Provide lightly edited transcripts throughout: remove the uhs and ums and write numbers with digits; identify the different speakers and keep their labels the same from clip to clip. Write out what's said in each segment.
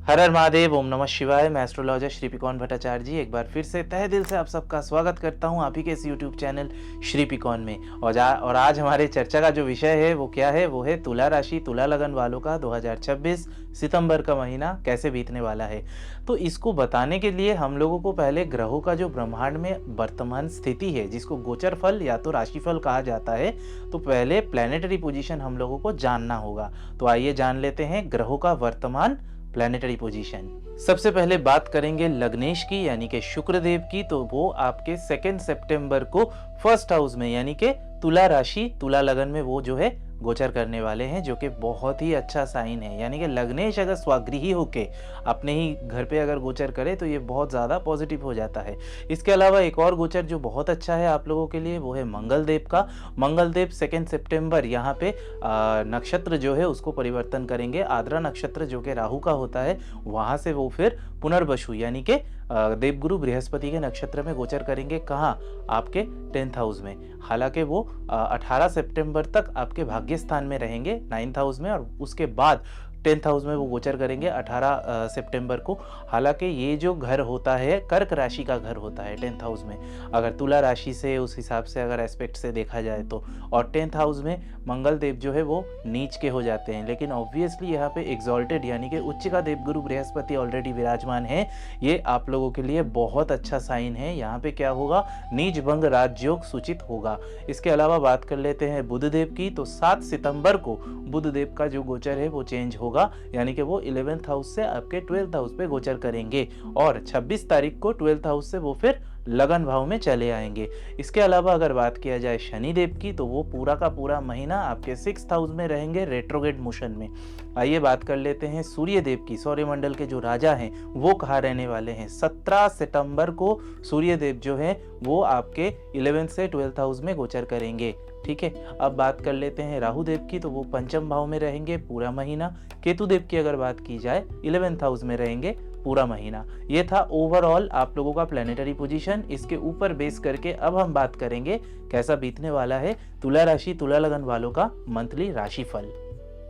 Speaker 1: हर हर महादेव, ओम नमः शिवाय। मैं एस्ट्रोलॉजर श्रीपिकॉन भट्टाचार्य जी एक बार फिर से तहे दिल से आप सबका स्वागत करता हूं आप ही के इस यूट्यूब चैनल श्रीपिकॉन में। और आज हमारे चर्चा का जो विषय है वो क्या है, वो है तुला राशि तुला लगन वालों का 2026 सितंबर का महीना कैसे बीतने वाला है। तो इसको बताने के लिए हम लोगों को पहले ग्रहों का जो ब्रह्मांड में वर्तमान स्थिति है, जिसको गोचर फल या तो राशिफल कहा जाता है, तो पहले प्लैनेटरी पोजीशन हम लोगों को जानना होगा। तो आइए जान लेते हैं ग्रहों का वर्तमान प्लैनेटरी पोजीशन। सबसे पहले बात करेंगे लग्नेश की यानी कि शुक्र देव की। तो वो आपके 2 सितंबर को फर्स्ट हाउस में यानी कि तुला राशि तुला लगन में वो जो है गोचर करने वाले हैं, जो कि बहुत ही अच्छा साइन है। यानी कि लग्नेश अगर स्वगृही होके अपने ही घर पे अगर गोचर करे तो ये बहुत ज़्यादा पॉजिटिव हो जाता है। इसके अलावा एक और गोचर जो बहुत अच्छा है आप लोगों के लिए वो है मंगल देव का। मंगल देव 2 सितंबर यहाँ पे नक्षत्र जो है उसको परिवर्तन करेंगे। आद्रा नक्षत्र जो कि राहु का होता है, वहाँ से वो फिर पुनर्वसु यानी कि देवगुरु बृहस्पति के नक्षत्र में गोचर करेंगे। कहाँ? आपके 10th हाउस में। हालांकि वो 18 सितंबर तक आपके भाग्य स्थान में रहेंगे 9th हाउस में, और उसके बाद 10th हाउस में वो गोचर करेंगे 18 सितंबर को। हालांकि ये जो घर होता है कर्क राशि का घर होता है 10th हाउस में, अगर तुला राशि से उस हिसाब से अगर एस्पेक्ट से देखा जाए तो। और 10th हाउस में मंगल देव जो है वो नीच के हो जाते हैं, लेकिन ऑब्वियसली यहाँ पे एग्जॉल्टेड यानी कि उच्च का देवगुरु बृहस्पति ऑलरेडी विराजमान है। ये आप लोगों के लिए बहुत अच्छा साइन है। यहाँ पे क्या होगा? नीच भंग राजयोग सूचित होगा। इसके अलावा बात कर लेते हैं बुध देव की। तो 7 सितंबर को बुध देव का जो गोचर है वो चेंज होगा, यानी कि वो 11th हाउस से आपके 12th हाउस पे गोचर करेंगे, और 26 तारीख को 12th हाउस से वो फिर लगन भाव में चले आएंगे। इसके अलावा अगर बात किया जाए शनि देव की, तो वो पूरा का पूरा महीना आपके 6th हाउस में रहेंगे रेट्रोग्रेड मोशन में। आइए बात कर लेते हैं सूर्य देव की। सौरमंडल के जो राजा हैं वो कहाँ रहने वाले हैं? 17 सितंबर को सूर्य देव जो है वो आपके 11th से 12th हाउस में गोचर करेंगे। ठीक है, अब बात कर लेते हैं राहु देव की। तो वो पंचम भाव में रहेंगे पूरा महीना। केतु देव की अगर बात की जाए 11th हाउस में रहेंगे पूरा महीना। ये था ओवरऑल आप लोगों का प्लैनेटरी पोजीशन। इसके ऊपर बेस करके अब हम बात करेंगे कैसा बीतने वाला है तुला राशि तुला लगन वालों का मंथली राशिफल।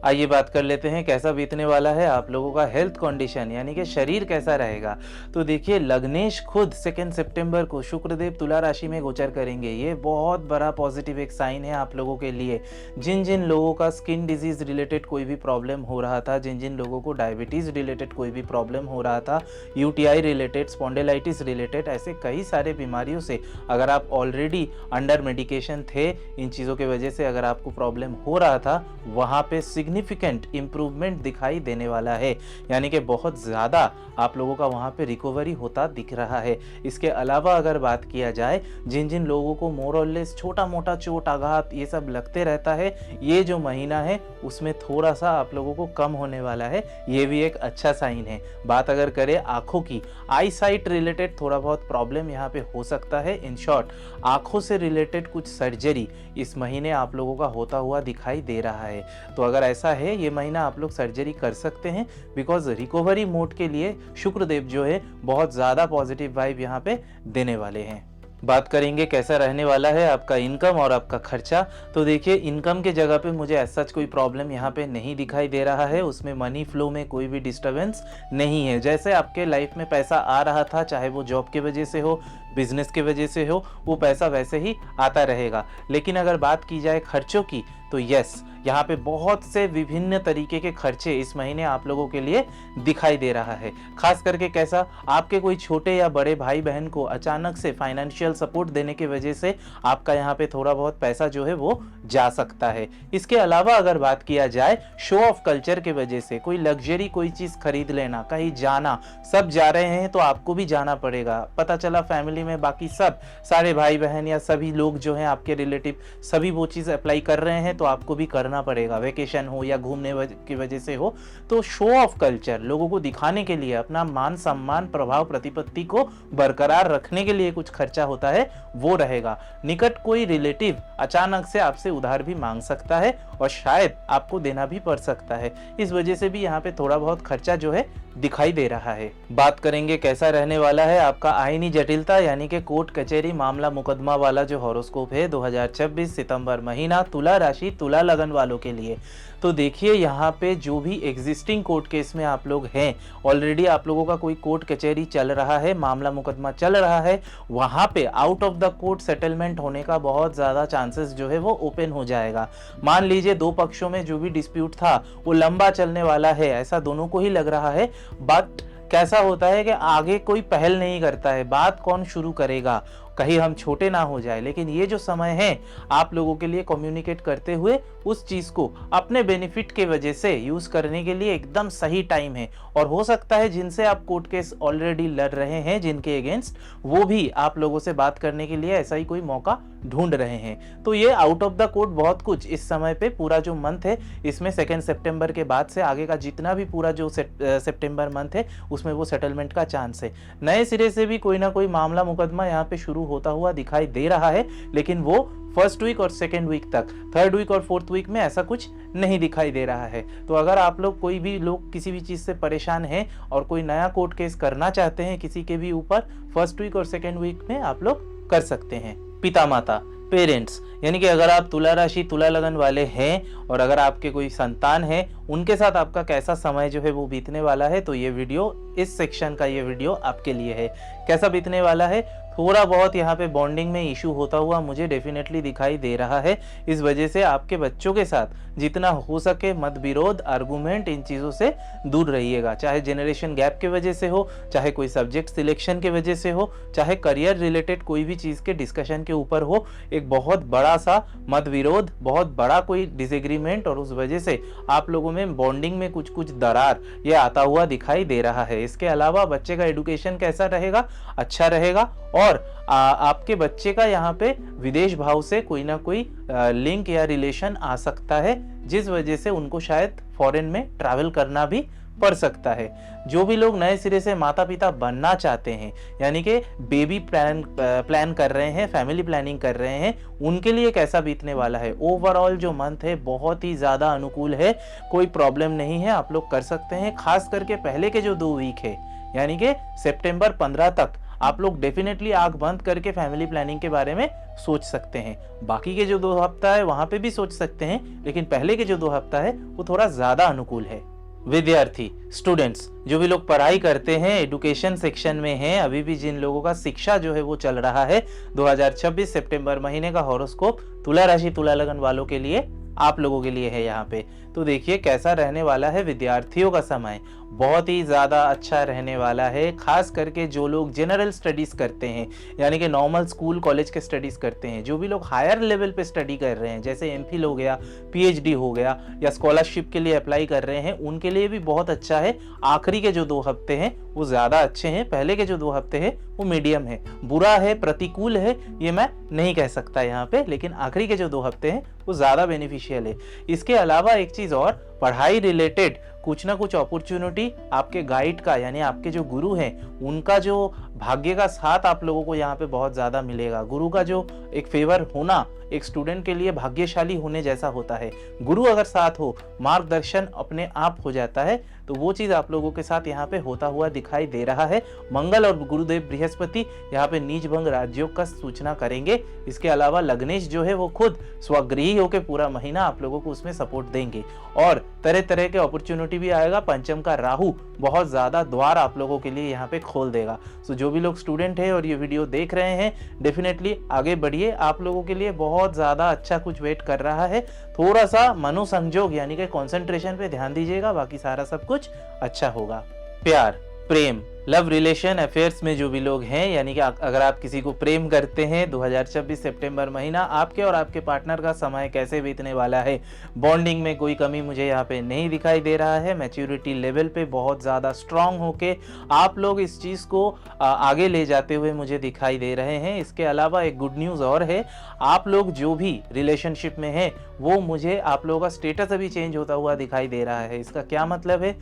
Speaker 1: आइए बात कर लेते हैं कैसा बीतने वाला है आप लोगों का हेल्थ कंडीशन, यानी कि शरीर कैसा रहेगा। तो देखिए, लग्नेश खुद 2 सितंबर को शुक्रदेव तुला राशि में गोचर करेंगे। ये बहुत बड़ा पॉजिटिव एक साइन है आप लोगों के लिए। जिन जिन लोगों का स्किन डिजीज रिलेटेड कोई भी प्रॉब्लम हो रहा था, जिन जिन लोगों को डायबिटीज रिलेटेड कोई भी प्रॉब्लम हो रहा था, यूटीआई रिलेटेड, स्पॉन्डिलाइटिस रिलेटेड, ऐसे कई सारे बीमारियों से अगर आप ऑलरेडी अंडर मेडिकेशन थे, इन चीज़ों की वजह से अगर आपको प्रॉब्लम हो रहा था, वहाँ पे सिग्निफिकेंट इंप्रूवमेंट दिखाई देने वाला है। यानी कि बहुत ज़्यादा आप लोगों का वहाँ पे रिकवरी होता दिख रहा है। इसके अलावा अगर बात किया जाए, जिन जिन लोगों को मोर और लेस छोटा मोटा चोट आघात ये सब लगते रहता है, ये जो महीना है उसमें थोड़ा सा आप लोगों को कम होने वाला है। ये भी एक अच्छा साइन है। बात अगर करें आँखों की, आई साइट रिलेटेड थोड़ा बहुत प्रॉब्लम यहाँ पे हो सकता है। इन शॉर्ट, आँखों से रिलेटेड कुछ सर्जरी इस महीने आप लोगों का होता हुआ दिखाई दे रहा है। तो अगर ऐसा है, ये महीना आप लोग सर्जरी कर सकते हैं, बिकॉज रिकवरी मोड के लिए शुक्रदेव जो है बहुत ज़्यादा पॉजिटिव वाइब यहाँ पे देने वाले हैं। बात करेंगे कैसा रहने वाला है आपका इनकम और आपका खर्चा। तो देखिए, इनकम के जगह पे मुझे ऐसा कोई प्रॉब्लम यहाँ पे नहीं दिखाई दे रहा है। उसमें मनी फ्लो में कोई भी डिस्टर्बेंस नहीं है। जैसे आपके लाइफ में पैसा आ रहा था, चाहे वो जॉब की वजह से हो, बिजनेस की वजह से हो, वो पैसा वैसे ही आता रहेगा। लेकिन अगर बात की जाए खर्चों की, तो यस, यहाँ पे बहुत से विभिन्न तरीके के खर्चे इस महीने आप लोगों के लिए दिखाई दे रहा है। खास करके कैसा? आपके कोई छोटे या बड़े भाई बहन को अचानक से फाइनेंशियल सपोर्ट देने की वजह से आपका यहाँ पे थोड़ा बहुत पैसा जो है वो जा सकता है। इसके अलावा अगर बात किया जाए, शो ऑफ कल्चर की वजह से कोई लग्जरी कोई चीज़ खरीद लेना, कहीं जाना, सब जा रहे हैं तो आपको भी जाना पड़ेगा। पता चला फैमिली में बाकी सब सारे भाई बहन या सभी लोग जो हैं आपके रिलेटिव, सभी वो चीज़ अप्लाई कर रहे हैं, तो आपको भी करना पड़ेगा। वेकेशन हो या घूमने की वजह से हो, तो शो ऑफ कल्चर लोगों को दिखाने के लिए, अपना मान सम्मान प्रभाव प्रतिपत्ति को बरकरार रखने के लिए कुछ खर्चा होता है, वो रहेगा। निकट कोई रिलेटिव अचानक से आपसे उधार भी मांग सकता है और शायद आपको देना भी पड़ सकता है। इस वजह से भी यहाँ पे थोड़ा बहुत खर्चा जो है दिखाई दे रहा है। बात करेंगे कैसा रहने वाला है आपका आईनी जटिलता, यानी कि कोर्ट कचहरी मामला मुकदमा वाला जो हॉरोस्कोप है 2026 सितंबर महीना तुला राशि जी तुला लगन वालों के लिए। तो देखिए यहाँ पे जो भी एग्जिस्टिंग कोर्ट केस में आप लोग हैं, ऑलरेडी आप लोगों का कोई कोर्ट कचहरी चल रहा है, मामला मुकदमा चल रहा है, वहाँ पे out of the court settlement होने का बहुत ज़्यादा चांसेस जो है वो ओपन हो जाएगा। मान लीजिए दो पक्षों में जो भी डिस्प्यूट था वो लंबा चलने वाला है, ऐसा दोनों को ही लग रहा है। बट कैसा होता है कि आगे कोई पहल नहीं करता है, बात कौन शुरू करेगा, कहीं हम छोटे ना हो जाए। लेकिन ये जो समय है आप लोगों के लिए कम्युनिकेट करते हुए उस चीज़ को अपने बेनिफिट के वजह से यूज़ करने के लिए एकदम सही टाइम है। और हो सकता है जिनसे आप कोर्ट केस ऑलरेडी लड़ रहे हैं, जिनके अगेंस्ट, वो भी आप लोगों से बात करने के लिए ऐसा ही कोई मौका ढूंढ रहे हैं। तो ये आउट ऑफ द कोर्ट बहुत कुछ इस समय पे पूरा जो मंथ है, इसमें 2 सितंबर के बाद से आगे का जितना भी पूरा जो सितंबर मंथ है उसमें वो सेटलमेंट का चांस है। नए सिरे से भी कोई ना कोई मामला मुकदमा यहाँ पे शुरू होता हुआ दिखाई दे रहा है, लेकिन वो फर्स्ट वीक और सेकेंड वीक तक, थर्ड वीक और फोर्थ वीक में ऐसा कुछ नहीं दिखाई दे रहा है। तो अगर आप लोग कोई भी लोग किसी भी चीज़ से परेशान हैं और कोई नया कोर्ट केस करना चाहते हैं किसी के भी ऊपर, फर्स्ट वीक और सेकेंड वीक में आप लोग कर सकते हैं। पिता माता, पेरेंट्स, यानी कि अगर आप तुला राशि तुला लगन वाले हैं और अगर आपके कोई संतान है, उनके साथ आपका कैसा समय जो है वो बीतने वाला है, तो ये वीडियो, इस सेक्शन का ये वीडियो आपके लिए है। कैसा बीतने वाला है, थोड़ा बहुत यहाँ पे बॉन्डिंग में इशू होता हुआ मुझे डेफिनेटली दिखाई दे रहा है। इस वजह से आपके बच्चों के साथ जितना हो सके मतविरोध, आर्गूमेंट, इन चीज़ों से दूर रहिएगा। चाहे जनरेशन गैप के वजह से हो, चाहे कोई सब्जेक्ट सिलेक्शन के वजह से हो, चाहे करियर रिलेटेड कोई भी चीज़ के डिस्कशन के ऊपर हो, एक बहुत बड़ा सा मतविरोध, बहुत बड़ा कोई डिसएग्रीमेंट, और उस वजह से आप लोगों में बॉन्डिंग में कुछ कुछ दरार ये आता हुआ दिखाई दे रहा है। इसके अलावा बच्चे का एडुकेशन कैसा रहेगा, अच्छा रहेगा। और आपके बच्चे का यहाँ पे विदेश भाव से कोई ना कोई लिंक या रिलेशन आ सकता है, जिस वजह से उनको शायद फॉरेन में ट्रैवल करना भी पड़ सकता है। जो भी लोग नए सिरे से माता पिता बनना चाहते हैं, यानी कि बेबी प्लान कर रहे हैं, फैमिली प्लानिंग कर रहे हैं, उनके लिए कैसा बीतने वाला है। ओवरऑल जो मंथ है बहुत ही ज़्यादा अनुकूल है, कोई प्रॉब्लम नहीं है, आप लोग कर सकते हैं। खास करके पहले के जो 2 वीक है, यानी कि सितंबर 15 तक आप लोग डेफिनेटली आंख बंद करके फैमिली प्लानिंग के बारे में सोच सकते हैं। बाकी के जो 2 हफ्ता है वहां पे भी सोच सकते हैं, लेकिन पहले के जो 2 हफ्ता है वो थोड़ा ज्यादा अनुकूल है। विद्यार्थी, स्टूडेंट्स, जो भी लोग पढ़ाई करते हैं, एजुकेशन सेक्शन में हैं, अभी भी जिन लोगों का शिक्षा जो है वो चल रहा है, 2026 सितंबर महीने का हॉरोस्कोप तुला राशि तुला लगन वालों के लिए, आप लोगों के लिए है यहाँ पे। तो देखिए कैसा रहने वाला है विद्यार्थियों का समय, बहुत ही ज़्यादा अच्छा रहने वाला है। खास करके जो लोग जनरल स्टडीज़ करते हैं, यानी कि नॉर्मल स्कूल कॉलेज के स्टडीज़ करते हैं, जो भी लोग हायर लेवल पे स्टडी कर रहे हैं, जैसे एमफिल हो गया, पीएचडी हो गया, या स्कॉलरशिप के लिए अप्लाई कर रहे हैं, उनके लिए भी बहुत अच्छा है। आखिरी के जो 2 हफ्ते हैं वो ज़्यादा अच्छे हैं, पहले के जो 2 हफ्ते हैं वो मीडियम है। बुरा है, प्रतिकूल है, ये मैं नहीं कह सकता यहाँ पे, लेकिन आखिरी के जो 2 हफ्ते हैं वो ज़्यादा बेनिफिशियल है। इसके अलावा एक चीज़ और, पढ़ाई रिलेटेड कुछ ना कुछ अपॉर्चुनिटी आपके गाइड का, यानी आपके जो गुरु हैं, उनका जो भाग्य का साथ आप लोगों को यहाँ पे बहुत ज़्यादा मिलेगा। गुरु का जो एक फेवर होना एक स्टूडेंट के लिए भाग्यशाली होने जैसा होता है। गुरु अगर साथ हो, मार्गदर्शन अपने आप हो जाता है, तो वो चीज़ आप लोगों के साथ यहाँ पे होता हुआ दिखाई दे रहा है। मंगल और गुरुदेव बृहस्पति यहाँ पे नीच भंग राजयोग का सूचना करेंगे। इसके अलावा लग्नेश जो है वो खुद स्वगृही होकर पूरा महीना आप लोगों को उसमें सपोर्ट देंगे, और तरह तरह के अपॉर्चुनिटी भी आएगा। पंचम का राहु बहुत ज़्यादा द्वार आप लोगों के लिए यहाँ पे खोल देगा। सो जो भी लोग स्टूडेंट है और ये वीडियो देख रहे हैं, डेफिनेटली आगे बढ़िए, आप लोगों के लिए बहुत ज़्यादा अच्छा कुछ वेट कर रहा है। थोड़ा सा मनोसंजोग यानी कि कंसंट्रेशन पे ध्यान दीजिएगा, बाकी सारा सब कुछ अच्छा होगा। प्यार, प्रेम, लव रिलेशन अफेयर्स में जो भी लोग हैं, यानी कि अगर आप किसी को प्रेम करते हैं, 2026 सितंबर महीना आपके और आपके पार्टनर का समय कैसे बीतने वाला है। बॉन्डिंग में कोई कमी मुझे यहाँ पे नहीं दिखाई दे रहा है। मैच्योरिटी लेवल पे बहुत ज़्यादा स्ट्रांग होके आप लोग इस चीज़ को आगे ले जाते हुए मुझे दिखाई दे रहे हैं। इसके अलावा एक गुड न्यूज़ और है, आप लोग जो भी रिलेशनशिप में हैं वो मुझे आप लोगों का स्टेटस अभी चेंज होता हुआ दिखाई दे रहा है। इसका क्या मतलब है,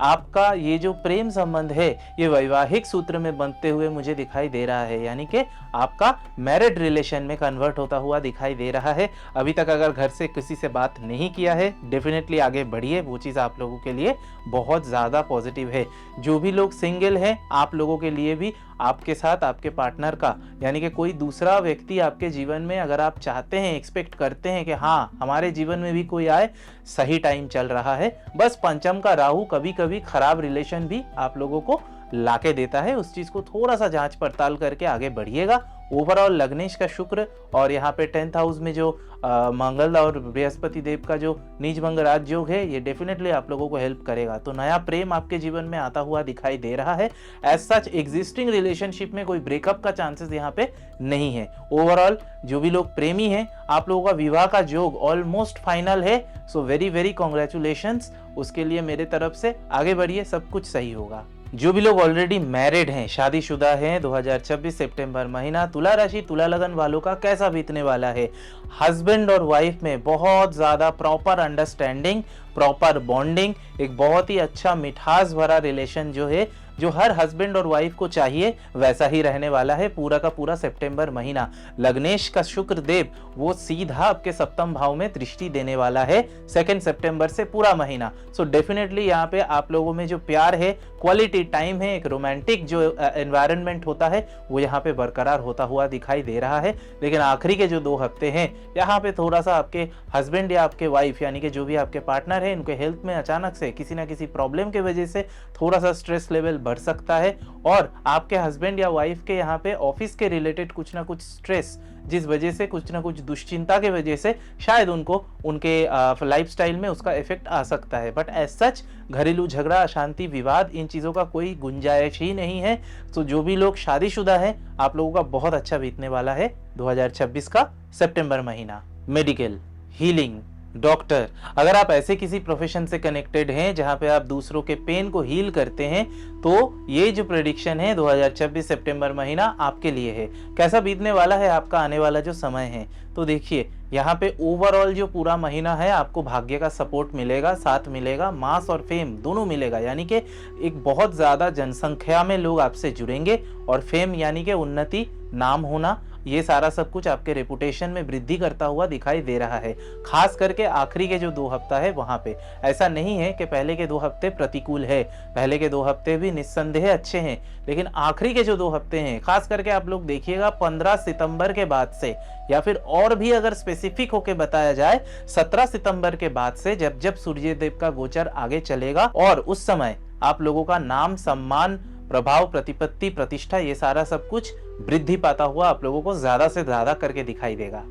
Speaker 1: आपका ये जो प्रेम संबंध है ये वैवाहिक सूत्र में बनते हुए मुझे दिखाई दे रहा है, यानी कि आपका मैरिड रिलेशन में कन्वर्ट होता हुआ दिखाई दे रहा है। अभी तक अगर घर से किसी से बात नहीं किया है, डेफिनेटली आगे बढ़िए, वो चीज़ आप लोगों के लिए बहुत ज़्यादा पॉजिटिव है। जो भी लोग सिंगल हैं, आप लोगों के लिए भी आपके साथ आपके पार्टनर का, यानी कि कोई दूसरा व्यक्ति आपके जीवन में अगर आप चाहते हैं, एक्सपेक्ट करते हैं कि हाँ हमारे जीवन में भी कोई आए, सही टाइम चल रहा है। बस पंचम का राहु कभी कभी खराब रिलेशन भी आप लोगों को लाके देता है, उस चीज को थोड़ा सा जांच पड़ताल करके आगे बढ़िएगा। ओवरऑल लग्नेश का शुक्र और यहाँ पे 10th हाउस में जो मंगल और बृहस्पति देव का जो नीच भंग राज योग है, ये डेफिनेटली आप लोगों को हेल्प करेगा। तो नया प्रेम आपके जीवन में आता हुआ दिखाई दे रहा है। एज सच एग्जिस्टिंग रिलेशनशिप में कोई ब्रेकअप का चांसेस यहाँ पे नहीं है। ओवरऑल जो भी लोग प्रेमी हैं, आप लोगों का विवाह का योग ऑलमोस्ट फाइनल है। सो वेरी वेरी कॉन्ग्रेचुलेशंस, उसके लिए मेरे तरफ से आगे बढ़िए, सब कुछ सही होगा। जो भी लोग ऑलरेडी मैरिड हैं, शादीशुदा हैं, 2026 सितंबर महीना तुला राशि तुला लगन वालों का कैसा बीतने वाला है। हस्बैंड और वाइफ में बहुत ज़्यादा प्रॉपर अंडरस्टैंडिंग, प्रॉपर बॉन्डिंग, एक बहुत ही अच्छा मिठास भरा रिलेशन जो है, जो हर हस्बैंड और वाइफ को चाहिए, वैसा ही रहने वाला है पूरा का पूरा सितंबर महीना। लग्नेश का शुक्र देव वो सीधा आपके सप्तम भाव में दृष्टि देने वाला है 2 सितंबर से पूरा महीना। सो डेफिनेटली यहाँ पे आप लोगों में जो प्यार है, क्वालिटी टाइम है, एक रोमांटिक जो एनवायरनमेंट होता है वो यहाँ पे बरकरार होता हुआ दिखाई दे रहा है। लेकिन आखिरी के जो 2 हफ्ते हैं, यहाँ पे थोड़ा सा आपके हस्बैंड या आपके वाइफ यानी कि जो भी आपके पार्टनर है, इनके हेल्थ में अचानक से किसी ना किसी प्रॉब्लम की वजह से थोड़ा सा स्ट्रेस लेवल बढ़ सकता है। और आपके हस्बैंड या वाइफ के यहाँ पे ऑफिस के रिलेटेड कुछ ना कुछ स्ट्रेस, जिस वजह से कुछ ना कुछ दुश्चिंता के वजह से शायद उनको उनके लाइफस्टाइल में उसका इफेक्ट आ सकता है। बट एज सच घरेलू झगड़ा, अशांति, विवाद, इन चीज़ों का कोई गुंजाइश ही नहीं है। तो जो भी लोग शादीशुदा हैं, आप लोगों का बहुत अच्छा बीतने वाला है 2026 का सितंबर महीना। मेडिकल, हीलिंग, डॉक्टर, अगर आप ऐसे किसी प्रोफेशन से कनेक्टेड हैं जहां पे आप दूसरों के पेन को हील करते हैं, तो ये जो प्रेडिक्शन है 2026 सितंबर महीना आपके लिए है। कैसा बीतने वाला है आपका आने वाला जो समय है, तो देखिए यहाँ पे ओवरऑल जो पूरा महीना है आपको भाग्य का सपोर्ट मिलेगा, साथ मिलेगा, मास और फेम दोनों मिलेगा। यानी कि एक बहुत ज़्यादा जनसंख्या में लोग आपसे जुड़ेंगे और फेम यानी कि उन्नति, नाम होना, ये सारा सब कुछ आपके रेपुटेशन में वृद्धि करता हुआ दिखाई दे रहा है। खास करके आखिरी के जो 2 हफ्ता है वहां पे ऐसा नहीं है कि पहले के 2 हफ्ते प्रतिकूल है, पहले के 2 हफ्ते भी निस्संदेह अच्छे हैं, लेकिन आखिरी के जो 2 हफ्ते हैं, खास करके आप लोग देखिएगा 15 सितंबर के बाद से, या फिर और भी अगर स्पेसिफिक होके बताया जाए 17 सितंबर के बाद से, जब जब सूर्य देव का गोचर आगे चलेगा, और उस समय आप लोगों का नाम, सम्मान, प्रभाव, प्रतिपत्ति, प्रतिष्ठा, ये सारा सब कुछ वृद्धि पाता हुआ आप लोगों को ज्यादा से ज्यादा करके दिखाई देगा।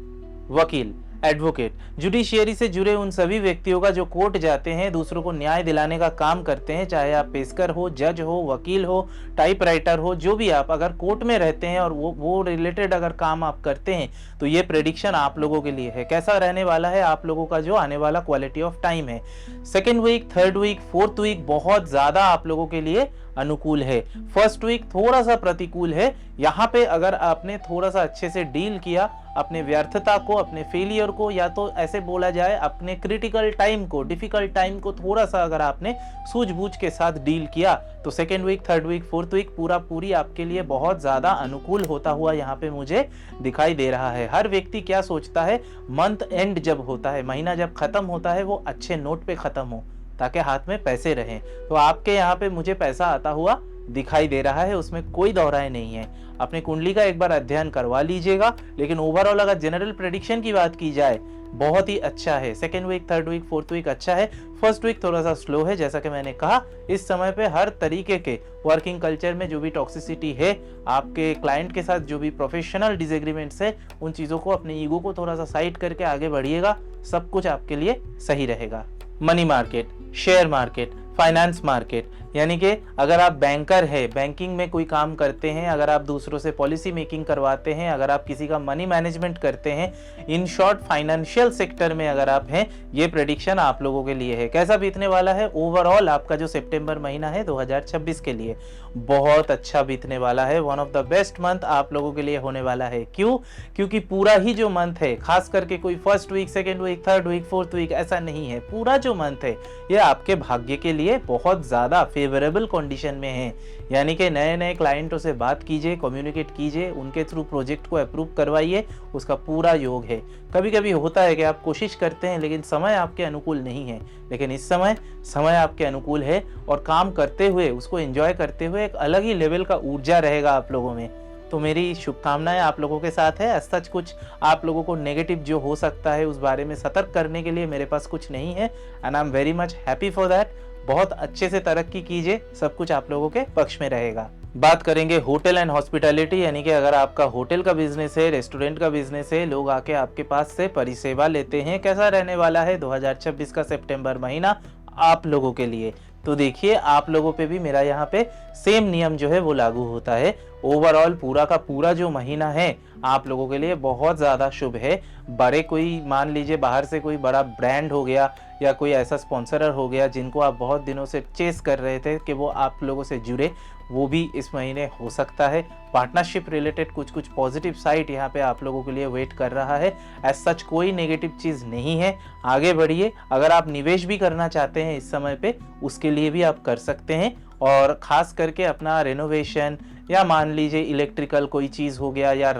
Speaker 1: वकील, एडवोकेट, जुडिशियरी से जुड़े उन सभी व्यक्तियों का जो कोर्ट जाते हैं, दूसरों को न्याय दिलाने का काम करते हैं, चाहे आप पेशकर हो, जज हो, वकील हो, टाइपराइटर हो, जो भी आप अगर कोर्ट में रहते हैं और वो रिलेटेड अगर काम आप करते हैं, तो ये प्रेडिक्शन आप लोगों के लिए है। कैसा रहने वाला है आप लोगों का जो आने वाला क्वालिटी ऑफ टाइम है। 2nd week, 3rd week, 4th week बहुत ज्यादा आप लोगों के लिए अनुकूल है। 1st वीक थोड़ा सा प्रतिकूल है। यहाँ पे अगर आपने थोड़ा सा अच्छे से डील किया अपने व्यर्थता को, अपने फेलियर को, या तो ऐसे बोला जाए अपने क्रिटिकल टाइम को, डिफिकल्ट टाइम को थोड़ा सा अगर आपने सूझबूझ के साथ डील किया, तो 2nd week, 3rd week, 4th week पूरी आपके लिए बहुत ज्यादा अनुकूल होता हुआ यहाँ पे मुझे दिखाई दे रहा है। हर व्यक्ति क्या सोचता है, मंथ एंड जब होता है, महीना जब खत्म होता है, वो अच्छे नोट पे खत्म हो ताकि हाथ में पैसे रहें। तो आपके यहाँ पे मुझे पैसा आता हुआ दिखाई दे रहा है, उसमें कोई दोहराए नहीं है। अपनी कुंडली का एक बार अध्ययन करवा लीजिएगा, लेकिन ओवरऑल अगर जनरल प्रेडिक्शन की बात की जाए, बहुत ही अच्छा है। 2nd week, 3rd week, 4th week अच्छा है। 1st वीक थोड़ा सा स्लो है, जैसा कि मैंने कहा। इस समय पे हर तरीके के वर्किंग कल्चर में जो भी टॉक्सिसिटी है, आपके क्लाइंट के साथ जो भी प्रोफेशनल डिसएग्रीमेंट्स है, उन चीज़ों को, अपने ईगो को थोड़ा सा साइड करके आगे बढ़िएगा, सब कुछ आपके लिए सही रहेगा। Money market, share market, finance market, यानी कि अगर आप बैंकर है, बैंकिंग में कोई काम करते हैं, अगर आप दूसरों से पॉलिसी मेकिंग करवाते हैं, अगर आप किसी का मनी मैनेजमेंट करते हैं, इन शॉर्ट फाइनेंशियल सेक्टर में अगर आप हैं, ये प्रेडिक्शन आप लोगों के लिए है। कैसा बीतने वाला है ओवरऑल आपका जो सितंबर महीना है 2026 के लिए, बहुत अच्छा बीतने वाला है। One of the best month आप लोगों के लिए होने वाला है। क्यों? क्योंकि पूरा ही जो मंथ है, खास करके कोई 1st week, 2nd week, 3rd week, 4th week ऐसा नहीं है, पूरा जो मंथ है ये आपके भाग्य के लिए बहुत ज्यादा फेवरेबल कंडीशन में हैं, यानी कि नए नए क्लाइंटों से बात कीजिए, कम्युनिकेट कीजिए, उनके थ्रू प्रोजेक्ट को अप्रूव करवाइए, उसका पूरा योग है। कभी कभी होता है कि आप कोशिश करते हैं लेकिन समय आपके अनुकूल नहीं है, लेकिन इस समय आपके अनुकूल है और काम करते हुए, उसको एंजॉय करते हुए एक अलग ही लेवल का ऊर्जा रहेगा आप लोगों में। तो मेरी शुभकामनाएं आप लोगों के साथ है। सच कुछ आप लोगों को नेगेटिव जो हो सकता है उस बारे में सतर्क करने के लिए मेरे पास कुछ नहीं है, and I am very much happy for that. बहुत अच्छे से तरक्की कीजिए, सब कुछ आप लोगों के पक्ष में रहेगा। बात करेंगे होटल एंड हॉस्पिटैलिटी, यानी कि अगर आपका होटल का बिजनेस है, रेस्टोरेंट का बिजनेस है, लोग आके आपके पास से परिसेवा लेते हैं, कैसा रहने वाला है 2026 का सितंबर महीना आप लोगों के लिए। तो देखिए, आप लोगों पे भी मेरा यहाँ पे सेम नियम जो है वो लागू होता है। ओवरऑल पूरा का पूरा जो महीना है आप लोगों के लिए बहुत ज़्यादा शुभ है। बड़े कोई, मान लीजिए बाहर से कोई बड़ा ब्रांड हो गया या कोई ऐसा स्पॉन्सरर हो गया जिनको आप बहुत दिनों से चेस कर रहे थे कि वो आप लोगों से जुड़े, वो भी इस महीने हो सकता है। पार्टनरशिप रिलेटेड कुछ पॉजिटिव साइट यहाँ पे आप लोगों के लिए वेट कर रहा है। एज सच कोई नेगेटिव चीज़ नहीं है, आगे बढ़िए। अगर आप निवेश भी करना चाहते हैं इस समय पे, उसके लिए भी आप कर सकते हैं, और ख़ास करके अपना रेनोवेशन या मान लीजिए इलेक्ट्रिकल कोई चीज़ हो गया या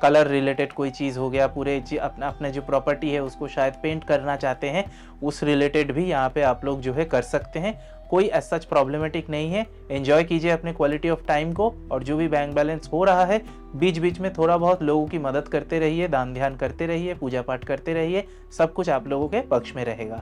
Speaker 1: कलर रिलेटेड कोई चीज़ हो गया, पूरे अपने जो प्रॉपर्टी है उसको शायद पेंट करना चाहते हैं, उस रिलेटेड भी यहाँ पे आप लोग जो है कर सकते हैं। कोई एज सच प्रॉब्लमेटिक नहीं है। एंजॉय कीजिए अपने क्वालिटी ऑफ टाइम को, और जो भी बैंक बैलेंस हो रहा है बीच बीच में थोड़ा बहुत लोगों की मदद करते रहिए, दान ध्यान करते रहिए, पूजा पाठ करते रहिए, सब कुछ आप लोगों के पक्ष में रहेगा।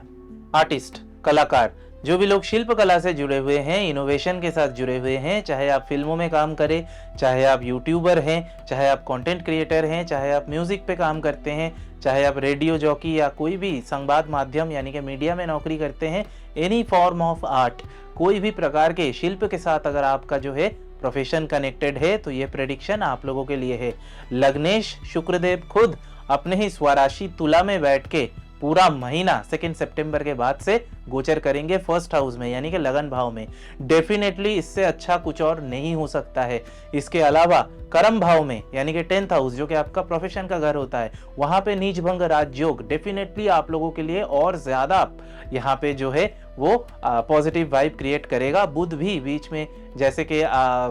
Speaker 1: आर्टिस्ट, कलाकार, जो भी लोग शिल्प कला से जुड़े हुए हैं, इनोवेशन के साथ जुड़े हुए हैं, चाहे आप फिल्मों में काम करें, चाहे आप यूट्यूबर हैं, चाहे आप कंटेंट क्रिएटर हैं, चाहे आप म्यूजिक पे काम करते हैं, चाहे आप रेडियो जॉकी या कोई भी संवाद माध्यम यानी कि मीडिया में नौकरी करते हैं, एनी फॉर्म ऑफ आर्ट, कोई भी प्रकार के शिल्प के साथ अगर आपका जो है प्रोफेशन कनेक्टेड है, तो ये प्रेडिक्शन आप लोगों के लिए है। लग्नेश शुक्रदेव खुद अपने ही स्वराशि तुला में बैठ के पूरा महीना 2 सितंबर के बाद से गोचर करेंगे फर्स्ट हाउस में, यानी कि लगन भाव में। डेफिनेटली इससे अच्छा कुछ और नहीं हो सकता है। इसके अलावा कर्म भाव में, यानी कि 10th हाउस, जो कि आपका प्रोफेशन का घर होता है, वहां पे नीच भंग राजयोग डेफिनेटली आप लोगों के लिए और ज्यादा यहाँ पे जो है वो पॉजिटिव वाइब क्रिएट करेगा। बुध भी बीच में जैसे कि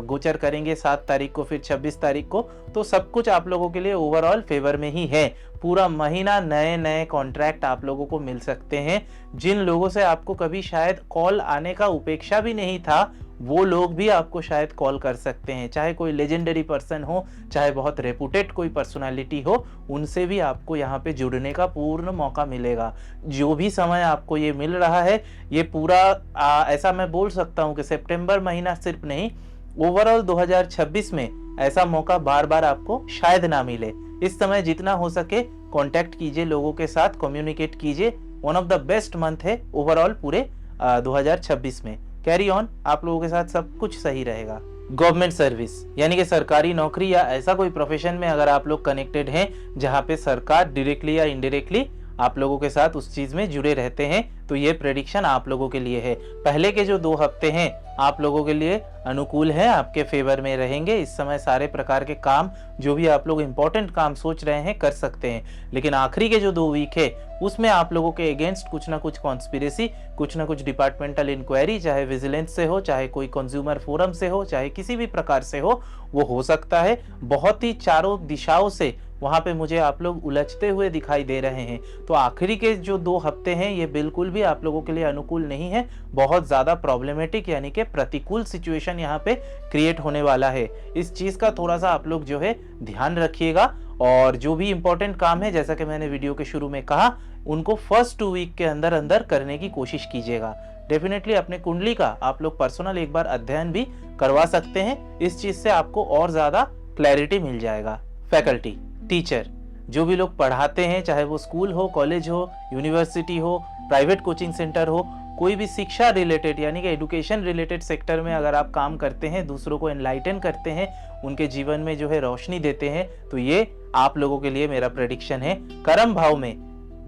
Speaker 1: गोचर करेंगे 7 तारीख को, फिर 26 तारीख को, तो सब कुछ आप लोगों के लिए ओवरऑल फेवर में ही है। पूरा महीना नए नए कॉन्ट्रैक्ट आप लोगों को मिल सकते हैं। जिन लोगों से आपको कभी शायद कॉल आने का उपेक्षा भी नहीं था, वो लोग भी आपको शायद कॉल कर सकते हैं, चाहे कोई लेजेंडरी पर्सन हो, चाहे बहुत रेपुटेड कोई पर्सनालिटी हो, उनसे भी आपको यहाँ पे जुड़ने का पूर्ण मौका मिलेगा। जो भी समय आपको ये मिल रहा है, ये पूरा ऐसा मैं बोल सकता हूँ कि सितंबर महीना सिर्फ नहीं, ओवरऑल 2026 में ऐसा मौका बार बार आपको शायद ना मिले। इस समय जितना हो सके कांटेक्ट कीजिए, लोगों के साथ कम्युनिकेट कीजिए। One of the best month है ओवरऑल पूरे 2026 में। कैरी ऑन, आप लोगों के साथ सब कुछ सही रहेगा। गवर्नमेंट सर्विस, यानी कि सरकारी नौकरी या ऐसा कोई प्रोफेशन में अगर आप लोग कनेक्टेड हैं जहां पे सरकार डायरेक्टली या इनडायरेक्टली आप लोगों के साथ उस चीज में जुड़े रहते हैं, तो ये प्रेडिक्शन आप लोगों के लिए है। पहले के जो 2 हफ्ते हैं आप लोगों के लिए अनुकूल है, आपके फेवर में रहेंगे। इस समय सारे प्रकार के काम, जो भी आप लोग इंपॉर्टेंट काम सोच रहे हैं, कर सकते हैं। लेकिन आखिरी के जो 2 वीक है उसमें आप लोगों के अगेंस्ट कुछ ना कुछ कॉन्स्पिरेसी, कुछ ना कुछ डिपार्टमेंटल इंक्वायरी, चाहे विजिलेंस से हो, चाहे कोई कंज्यूमर फोरम से हो, चाहे किसी भी प्रकार से वो हो सकता है। बहुत ही चारों दिशाओं से वहां पे मुझे आप लोग उलझते हुए दिखाई दे रहे हैं। तो आखिरी के जो 2 हफ्ते हैं ये बिल्कुल भी आप लोगों के लिए अनुकूल नहीं है। बहुत ज्यादा प्रॉब्लमेटिक यानी कि प्रतिकूल सिचुएशन यहाँ पे क्रिएट होने वाला है। इस चीज का थोड़ा सा आप लोग जो है ध्यान रखिएगा, और जो भी इंपॉर्टेंट काम है, जैसा कि मैंने वीडियो के शुरू में कहा, उनको फर्स्ट 2 वीक के अंदर अंदर करने की कोशिश कीजिएगा। डेफिनेटली अपने कुंडली का आप लोग पर्सनल एक बार अध्ययन भी करवा सकते हैं। इस चीज से आपको और ज्यादा क्लैरिटी मिल जाएगा। फैकल्टी, टीचर, जो भी लोग पढ़ाते हैं, चाहे वो स्कूल हो, कॉलेज हो, यूनिवर्सिटी हो, प्राइवेट कोचिंग सेंटर हो, कोई भी शिक्षा रिलेटेड यानी कि एजुकेशन रिलेटेड सेक्टर में अगर आप काम करते हैं, दूसरों को एनलाइटन करते हैं, उनके जीवन में जो है रोशनी देते हैं, तो ये आप लोगों के लिए मेरा प्रेडिक्शन है। कर्म भाव में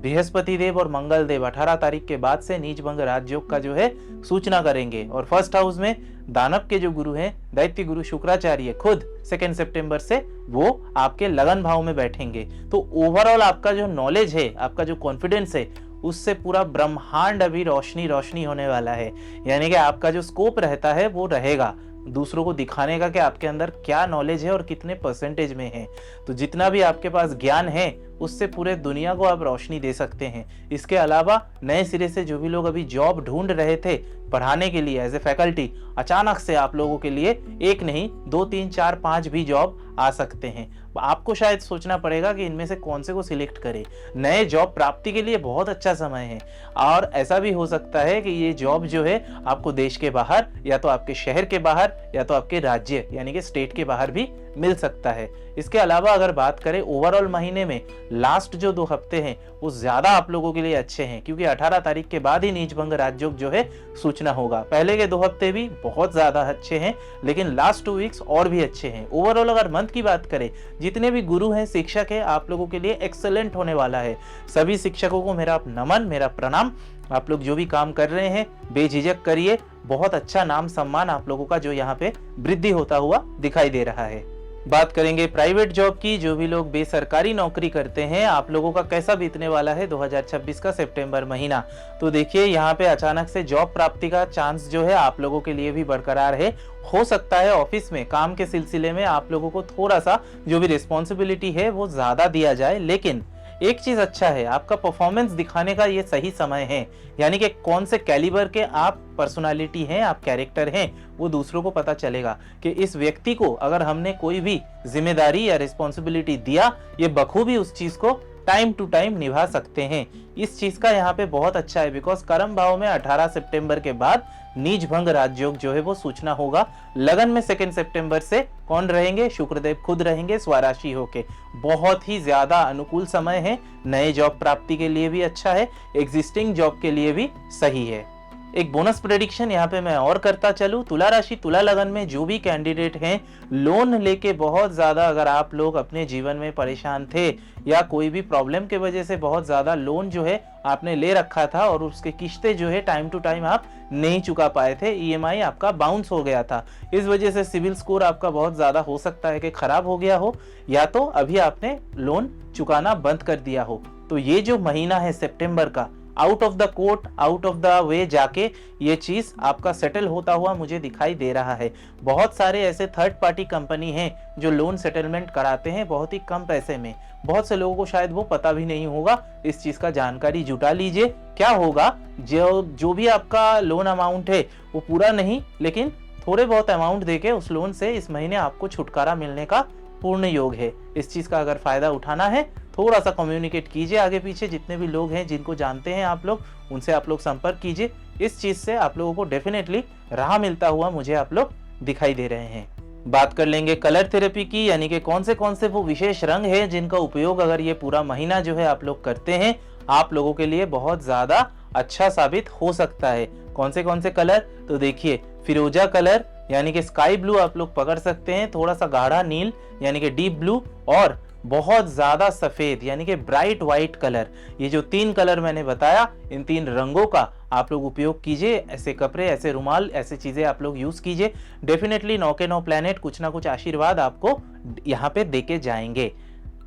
Speaker 1: बृहस्पति देव और मंगल देव 18 तारीख के बाद से नीच भंग राजयोग का जो है सूचना करेंगे, और फर्स्ट हाउस में दानव के जो गुरु हैं, दैत्य गुरु शुक्राचार्य, खुद 2 सितंबर से वो आपके लगन भाव में बैठेंगे। तो ओवरऑल आपका जो नॉलेज है, आपका जो कॉन्फिडेंस है, उससे पूरा ब्रह्मांड अभी रोशनी रोशनी होने वाला है। यानी कि आपका जो स्कोप रहता है वो रहेगा दूसरों को दिखाने का कि आपके अंदर क्या नॉलेज है और कितने परसेंटेज में है। तो जितना भी आपके पास ज्ञान है उससे पूरे दुनिया को आप रोशनी दे सकते हैं। इसके अलावा नए सिरे से जो भी लोग अभी जॉब ढूंढ रहे थे पढ़ाने के लिए एज ए फैकल्टी, अचानक से आप लोगों के लिए एक नहीं 2 3 4 5 भी जॉब आ सकते हैं। आपको शायद सोचना पड़ेगा कि इनमें से कौन से को सिलेक्ट करें। नए जॉब प्राप्ति के लिए बहुत अच्छा समय है और ऐसा भी हो सकता है कि ये जॉब जो है आपको देश के बाहर या तो आपके शहर के बाहर या तो आपके राज्य यानी कि स्टेट के बाहर भी मिल सकता है। इसके अलावा अगर बात करें ओवरऑल महीने में लास्ट जो 2 हफ्ते हैं वो ज्यादा आप लोगों के लिए अच्छे हैं, क्योंकि 18 तारीख के बाद ही नीचभंग राजयोग जो है सूचना होगा। पहले के 2 हफ्ते भी बहुत ज्यादा अच्छे हैं, लेकिन लास्ट 2 वीक्स और भी अच्छे हैं। ओवरऑल अगर मंथ की बात करें, जितने भी गुरु हैं, शिक्षक है, आप लोगों के लिए एक्सेलेंट होने वाला है। सभी शिक्षकों को मेरा नमन, मेरा प्रणाम। आप लोग जो भी काम कर रहे हैं बेझिझक करिए। बहुत अच्छा नाम सम्मान आप लोगों का जो यहाँ पे वृद्धि होता हुआ दिखाई दे रहा है। बात करेंगे प्राइवेट जॉब की। जो भी लोग बेसरकारी नौकरी करते हैं आप लोगों का कैसा बीतने वाला है 2026 का सितंबर महीना। तो देखिए यहाँ पे अचानक से जॉब प्राप्ति का चांस जो है आप लोगों के लिए भी बरकरार है। हो सकता है ऑफिस में काम के सिलसिले में आप लोगों को थोड़ा सा जो भी रिस्पॉन्सिबिलिटी है वो ज्यादा दिया जाए, लेकिन एक चीज अच्छा है, आपका परफॉर्मेंस दिखाने का ये सही समय है। यानी कि कौन से कैलिबर के आप पर्सनालिटी हैं, आप कैरेक्टर हैं, वो दूसरों को पता चलेगा कि इस व्यक्ति को अगर हमने कोई भी जिम्मेदारी या रिस्पॉन्सिबिलिटी दिया, ये बखूबी उस चीज को टाइम टू टाइम निभा सकते हैं। इस चीज का यहाँ पे बहुत अच्छा है, बिकॉज कर्म भाव में 18 सितंबर के बाद नीच भंग राजयोग जो है वो सूचना होगा। लगन में 2 सितंबर से कौन रहेंगे? शुक्रदेव खुद रहेंगे स्वराशि होके। बहुत ही ज्यादा अनुकूल समय है। नए जॉब प्राप्ति के लिए भी अच्छा है, एग्जिस्टिंग जॉब के लिए भी सही है। एक बोनस प्रेडिक्शन यहाँ पे मैं और करता चलूं। तुला राशि तुला लगन में जो भी कैंडिडेट हैं, लोन लेके बहुत ज्यादा अगर आप लोग अपने जीवन में परेशान थे या कोई भी प्रॉब्लम के वजह से बहुत ज्यादा लोन जो है आपने ले रखा था और उसके किस्तें जो है टाइम टू टाइम आप नहीं चुका पाए थे, ईएमआई आपका बाउंस हो गया था, इस वजह से सिविल स्कोर आपका बहुत ज्यादा हो सकता है कि खराब हो गया हो या तो अभी आपने लोन चुकाना बंद कर दिया हो। तो ये जो महीना है सितंबर का, out of the court, out of the way जाके ये चीज आपका सेटल होता हुआ मुझे दिखाई दे रहा है। बहुत सारे ऐसे थर्ड पार्टी कंपनी हैं जो लोन सेटलमेंट कराते हैं बहुत ही कम पैसे में। बहुत से लोगों को शायद वो पता भी नहीं होगा। इस चीज का जानकारी जुटा लीजिए। क्या होगा, जो भी आपका लोन अमाउंट है वो पूरा नहीं, लेकिन थोड़े बहुत अमाउंट देके उस लोन से इस महीने आपको छुटकारा मिलने का पूर्ण योग है। इस चीज का अगर फायदा उठाना है, थोड़ा सा कम्युनिकेट कीजिए आगे पीछे, जितने भी लोग हैं जिनको जानते हैं आप लोग, उनसे आप लोग संपर्क कीजिए। इस चीज से आप लोगों को डेफिनेटली राह मिलता हुआ मुझे आप लोग दिखाई दे रहे हैं। बात कर लेंगे कलर थेरेपी की, यानी कि कौन से वो विशेष रंग है जिनका उपयोग अगर ये पूरा महीना जो है आप लोग करते हैं, आप लोगों के लिए बहुत ज्यादा अच्छा साबित हो सकता है। कौन से कलर? तो देखिए, फिरोजा कलर यानी कि स्काई ब्लू आप लोग पकड़ सकते हैं, थोड़ा सा गाढ़ा नील यानी कि डीप ब्लू, और बहुत ज्यादा सफेद यानी कि ब्राइट व्हाइट कलर। ये जो 3 कलर मैंने बताया, इन 3 रंगों का आप लोग उपयोग कीजिए। ऐसे कपड़े, ऐसे रुमाल, ऐसे चीजें आप लोग यूज कीजिए। डेफिनेटली 9 के 9 प्लैनेट कुछ ना कुछ आशीर्वाद आपको यहाँ पे देके जाएंगे।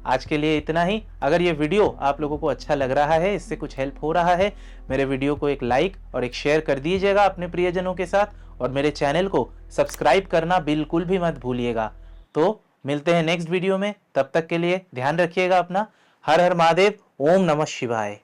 Speaker 1: आज के लिए इतना ही। अगर ये वीडियो आप लोगों को अच्छा लग रहा है, इससे कुछ हेल्प हो रहा है, मेरे वीडियो को एक लाइक और एक शेयर कर दीजिएगा अपने प्रियजनों के साथ, और मेरे चैनल को सब्सक्राइब करना बिल्कुल भी मत भूलिएगा। तो मिलते हैं नेक्स्ट वीडियो में, तब तक के लिए ध्यान रखिएगा अपना। हर हर महादेव, ओम नमः शिवाय।